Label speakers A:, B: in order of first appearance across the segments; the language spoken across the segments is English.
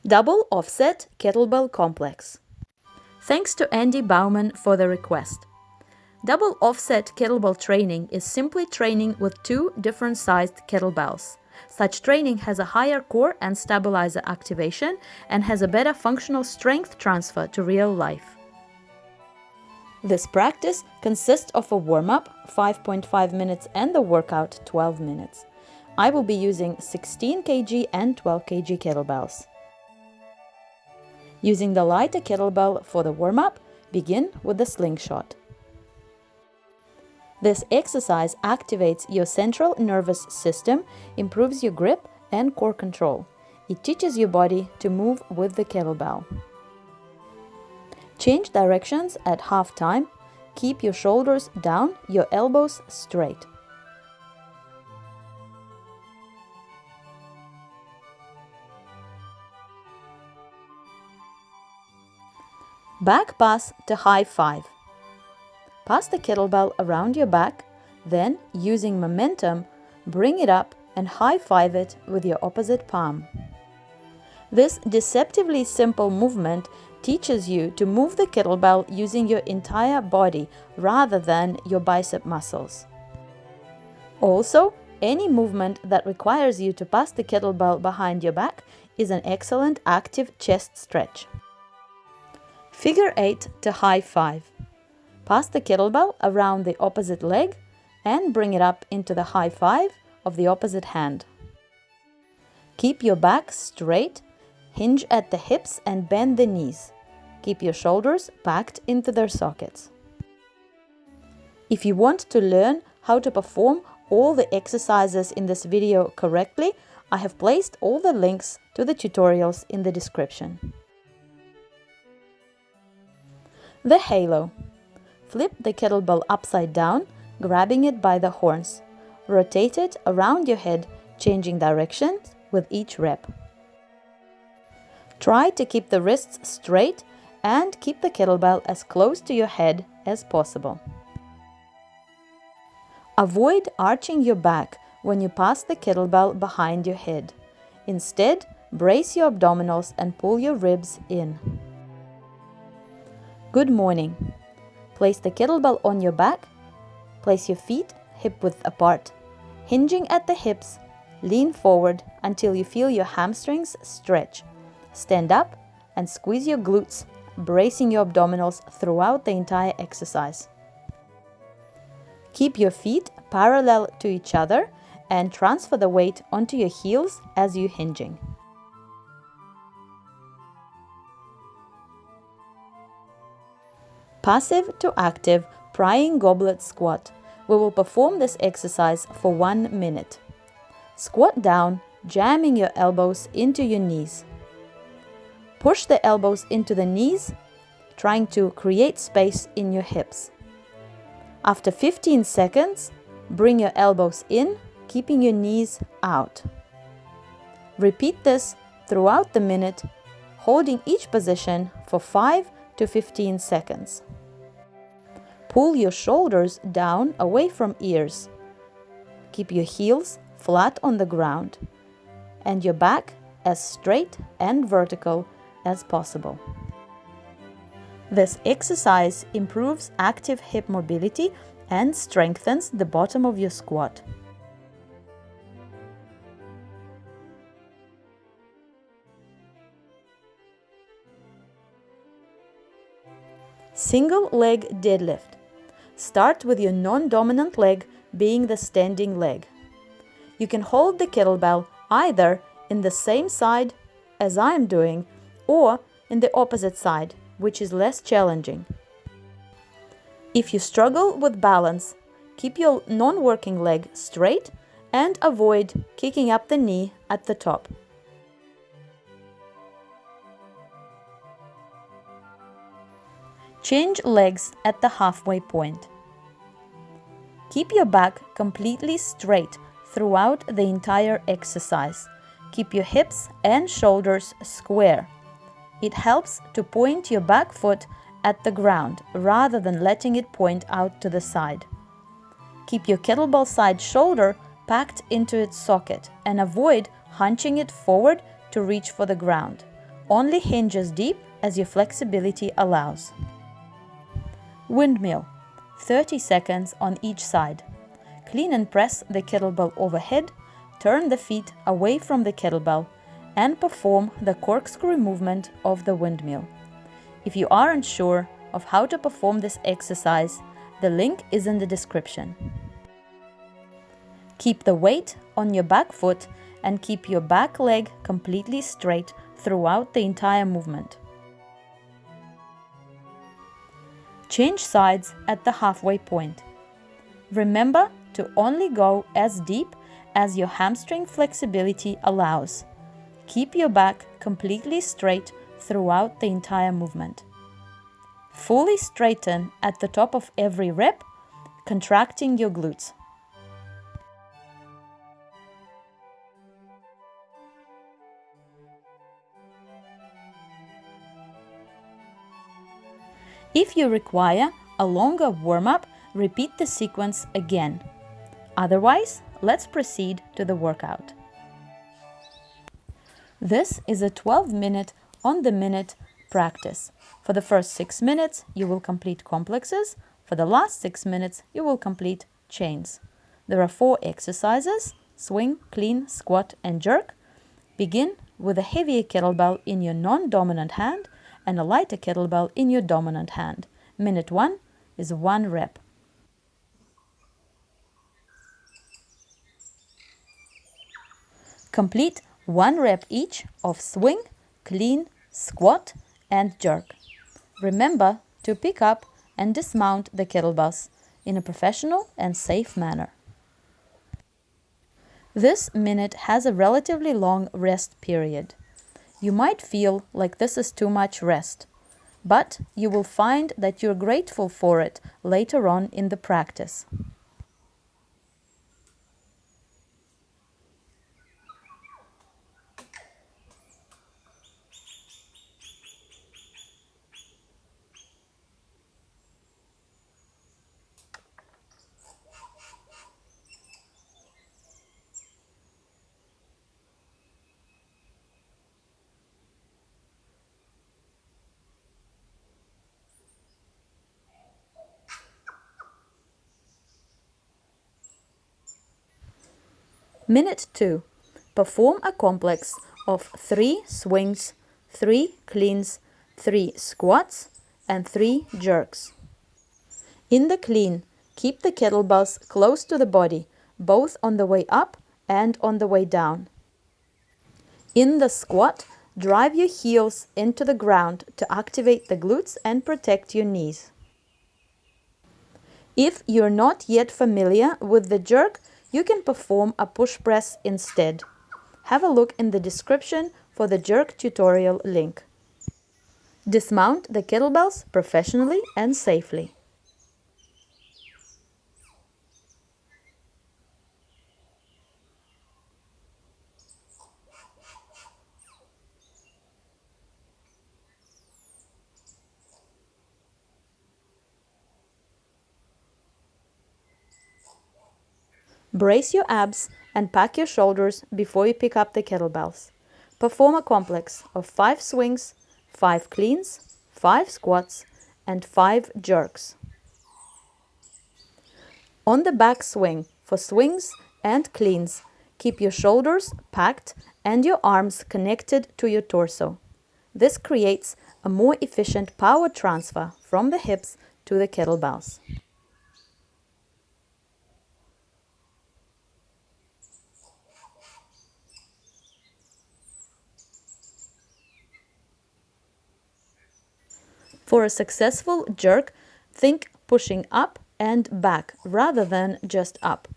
A: Double offset kettlebell complex. Thanks to Andy Bauman for the request. Double offset kettlebell training is simply training with two different sized kettlebells. Such training has a higher core and stabilizer activation and has a better functional strength transfer to real life. This practice consists of a warm-up, 5.5 minutes, and the workout, 12 minutes. I will be using 16 kg and 12 kg kettlebells. Using the lighter kettlebell for the warm-up, begin with the slingshot. This exercise activates your central nervous system, improves your grip and core control. It teaches your body to move with the kettlebell. Change directions at half time. Keep your shoulders down, your elbows straight. Back pass to high five. Pass the kettlebell around your back, then, using momentum, bring it up and high-five it with your opposite palm. This deceptively simple movement teaches you to move the kettlebell using your entire body rather than your bicep muscles. Also, any movement that requires you to pass the kettlebell behind your back is an excellent active chest stretch. Figure 8 to high five. Pass the kettlebell around the opposite leg and bring it up into the high five of the opposite hand. Keep your back straight, hinge at the hips and bend the knees. Keep your shoulders packed into their sockets. If you want to learn how to perform all the exercises in this video correctly, I have placed all the links to the tutorials in the description. The halo. Flip the kettlebell upside down, grabbing it by the horns. Rotate it around your head, changing directions with each rep. Try to keep the wrists straight and keep the kettlebell as close to your head as possible. Avoid arching your back when you pass the kettlebell behind your head. Instead, brace your abdominals and pull your ribs in. Good morning. Place the kettlebell on your back. Place your feet hip-width apart. Hinging at the hips, lean forward until you feel your hamstrings stretch. Stand up and squeeze your glutes, bracing your abdominals throughout the entire exercise. Keep your feet parallel to each other and transfer the weight onto your heels as you're hinging. Passive to active prying goblet squat. We will perform this exercise for 1 minute. Squat down, jamming your elbows into your knees. Push the elbows into the knees, trying to create space in your hips. After 15 seconds, bring your elbows in, keeping your knees out. Repeat this throughout the minute, holding each position for 5 to 15 seconds. Pull your shoulders down away from ears. Keep your heels flat on the ground and your back as straight and vertical as possible. This exercise improves active hip mobility and strengthens the bottom of your squat. Single leg deadlift. Start with your non-dominant leg being the standing leg. You can hold the kettlebell either in the same side as I am doing or in the opposite side, which is less challenging. If you struggle with balance, keep your non-working leg straight and avoid kicking up the knee at the top. Change legs at the halfway point. Keep your back completely straight throughout the entire exercise. Keep your hips and shoulders square. It helps to point your back foot at the ground rather than letting it point out to the side. Keep your kettlebell side shoulder packed into its socket and avoid hunching it forward to reach for the ground. Only hinge as deep as your flexibility allows. Windmill, 30 seconds on each side. Clean and press the kettlebell overhead, turn the feet away from the kettlebell, and perform the corkscrew movement of the windmill. If you are unsure of how to perform this exercise, the link is in the description. Keep the weight on your back foot and keep your back leg completely straight throughout the entire movement. Change sides at the halfway point. Remember to only go as deep as your hamstring flexibility allows. Keep your back completely straight throughout the entire movement. Fully straighten at the top of every rep, contracting your glutes. If you require a longer warm-up, repeat the sequence again. Otherwise, let's proceed to the workout. This is a 12-minute on-the-minute practice. For the first 6 minutes, you will complete complexes. For the last 6 minutes, you will complete chains. There are 4 exercises: swing, clean, squat, and jerk. Begin with a heavier kettlebell in your non-dominant hand and a lighter kettlebell in your dominant hand. Minute 1 is 1 rep. Complete 1 rep each of swing, clean, squat, and jerk. Remember to pick up and dismount the kettlebells in a professional and safe manner. This minute has a relatively long rest period. You might feel like this is too much rest, but you will find that you're grateful for it later on in the practice. Minute 2. Perform a complex of 3 swings, 3 cleans, 3 squats, and 3 jerks. In the clean, keep the kettlebells close to the body, both on the way up and on the way down. In the squat, drive your heels into the ground to activate the glutes and protect your knees. If you're not yet familiar with the jerk, you can perform a push press instead. Have a look in the description for the jerk tutorial link. Dismount the kettlebells professionally and safely. Brace your abs and pack your shoulders before you pick up the kettlebells. Perform a complex of 5 swings, 5 cleans, 5 squats, and 5 jerks. On the back swing, for swings and cleans, keep your shoulders packed and your arms connected to your torso. This creates a more efficient power transfer from the hips to the kettlebells. For a successful jerk, think pushing up and back rather than just up.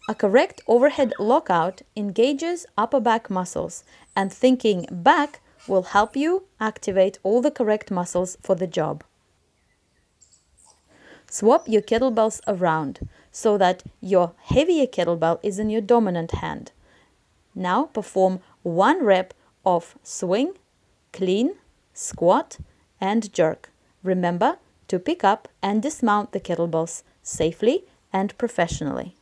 A: A correct overhead lockout engages upper back muscles, and thinking back will help you activate all the correct muscles for the job. Swap your kettlebells around so that your heavier kettlebell is in your dominant hand. Now perform 1 rep of swing, clean, squat, and jerk. Remember to pick up and dismount the kettlebells safely and professionally.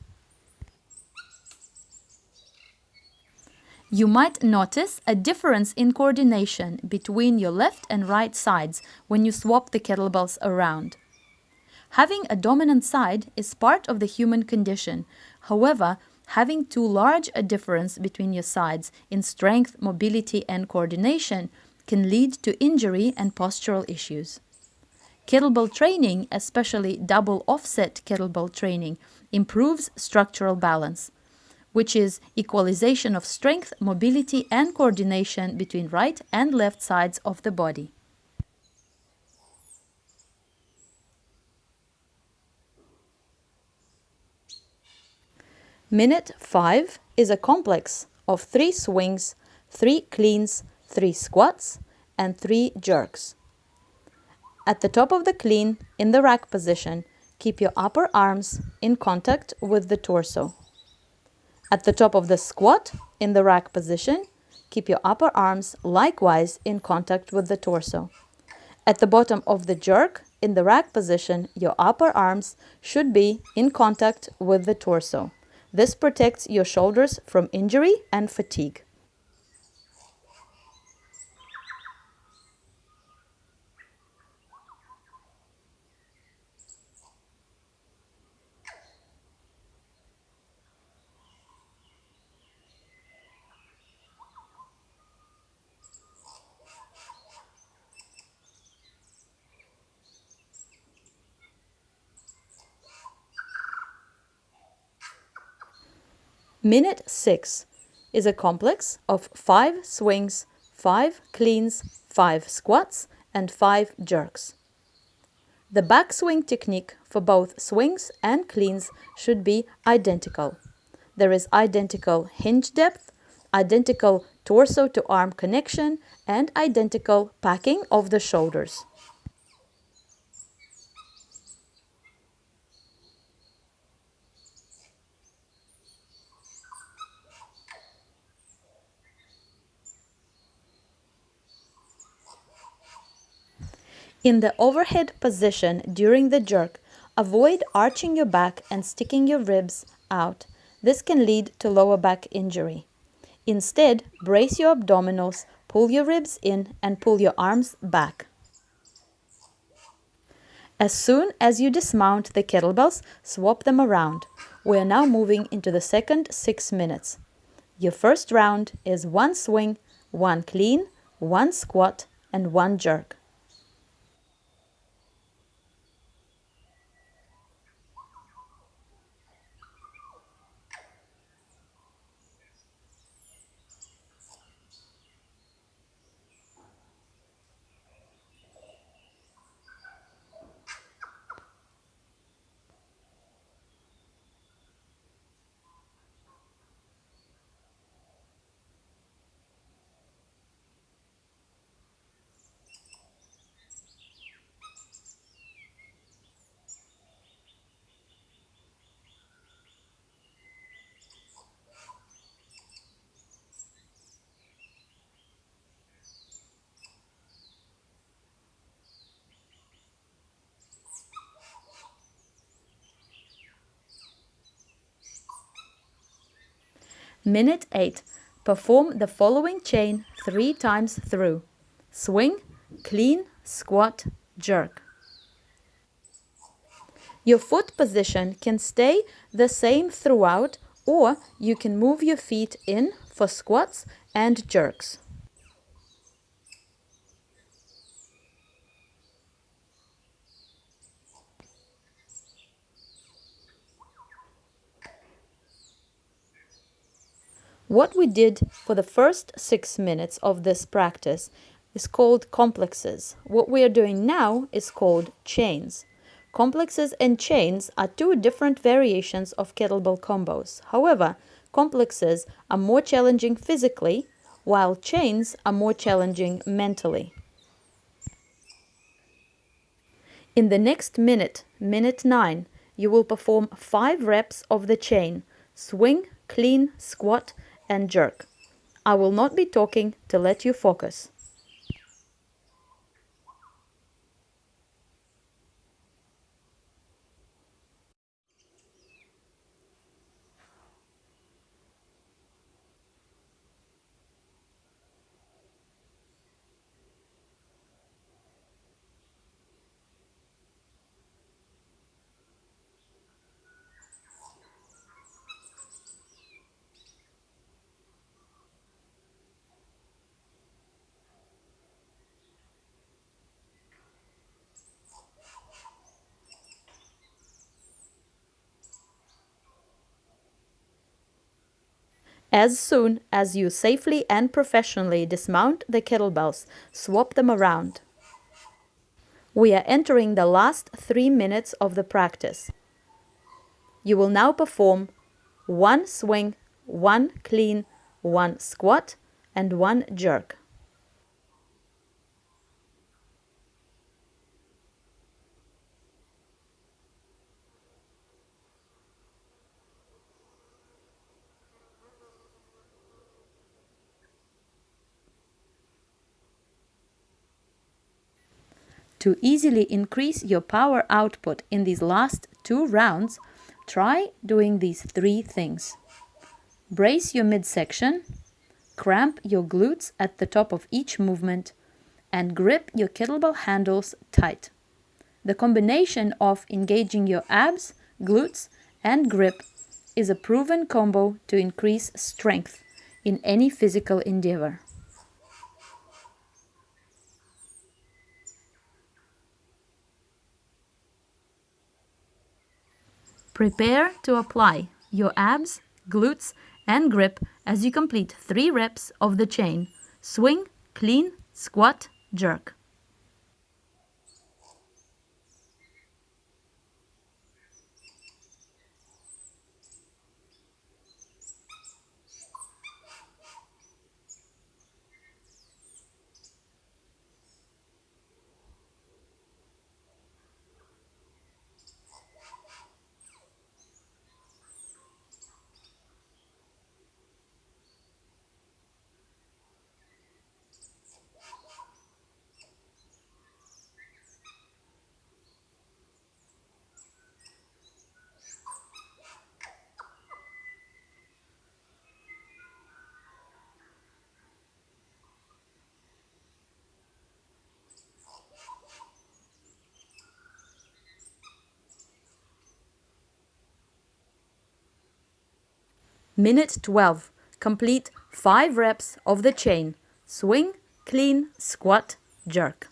A: You might notice a difference in coordination between your left and right sides when you swap the kettlebells around. Having a dominant side is part of the human condition. However, having too large a difference between your sides in strength, mobility, and coordination can lead to injury and postural issues. Kettlebell training, especially double offset kettlebell training, improves structural balance, which is equalization of strength, mobility, and coordination between right and left sides of the body. Minute 5 is a complex of 3 swings, 3 cleans, 3 squats, and 3 jerks. At the top of the clean, in the rack position, keep your upper arms in contact with the torso. At the top of the squat, in the rack position, keep your upper arms likewise in contact with the torso. At the bottom of the jerk, in the rack position, your upper arms should be in contact with the torso. This protects your shoulders from injury and fatigue. Minute 6 is a complex of 5 swings, 5 cleans, 5 squats, and 5 jerks. The backswing technique for both swings and cleans should be identical. There is identical hinge depth, identical torso to arm connection, and identical packing of the shoulders. In the overhead position during the jerk, avoid arching your back and sticking your ribs out. This can lead to lower back injury. Instead, brace your abdominals, pull your ribs in, and pull your arms back. As soon as you dismount the kettlebells, swap them around. We are now moving into the second 6 minutes. Your first round is 1 swing, 1 clean, 1 squat, and 1 jerk. Minute 8. Perform the following chain 3 times through. Swing, clean, squat, jerk. Your foot position can stay the same throughout, or you can move your feet in for squats and jerks. What we did for the first 6 minutes of this practice is called complexes. What we are doing now is called chains. Complexes and chains are 2 different variations of kettlebell combos. However, complexes are more challenging physically, while chains are more challenging mentally. In the next minute, minute 9, you will perform 5 reps of the chain: swing, clean, squat, and jerk. I will not be talking to let you focus. As soon as you safely and professionally dismount the kettlebells, swap them around. We are entering the last 3 minutes of the practice. You will now perform 1 swing, 1 clean, 1 squat, and 1 jerk. To easily increase your power output in these last 2 rounds, try doing these 3 things. Brace your midsection, cramp your glutes at the top of each movement, and grip your kettlebell handles tight. The combination of engaging your abs, glutes, and grip is a proven combo to increase strength in any physical endeavor. Prepare to apply your abs, glutes, and grip as you complete 3 reps of the chain: swing, clean, squat, jerk. Minute 12. Complete 5 reps of the chain: swing, clean, squat, jerk.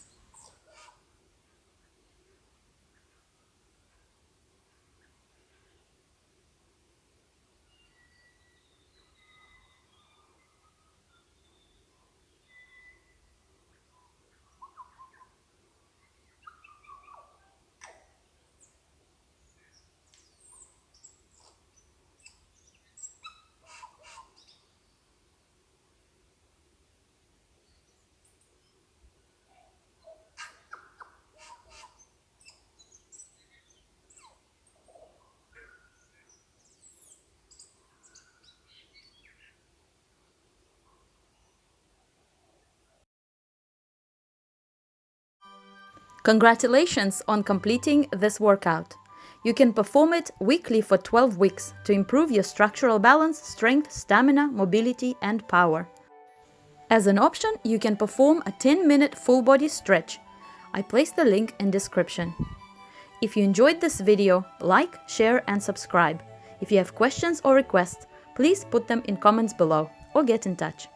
A: Congratulations on completing this workout. You can perform it weekly for 12 weeks to improve your structural balance, strength, stamina, mobility, and power. As an option, you can perform a 10-minute full body stretch. I placed the link in description. If you enjoyed this video, like, share, and subscribe. If you have questions or requests, please put them in comments below or get in touch.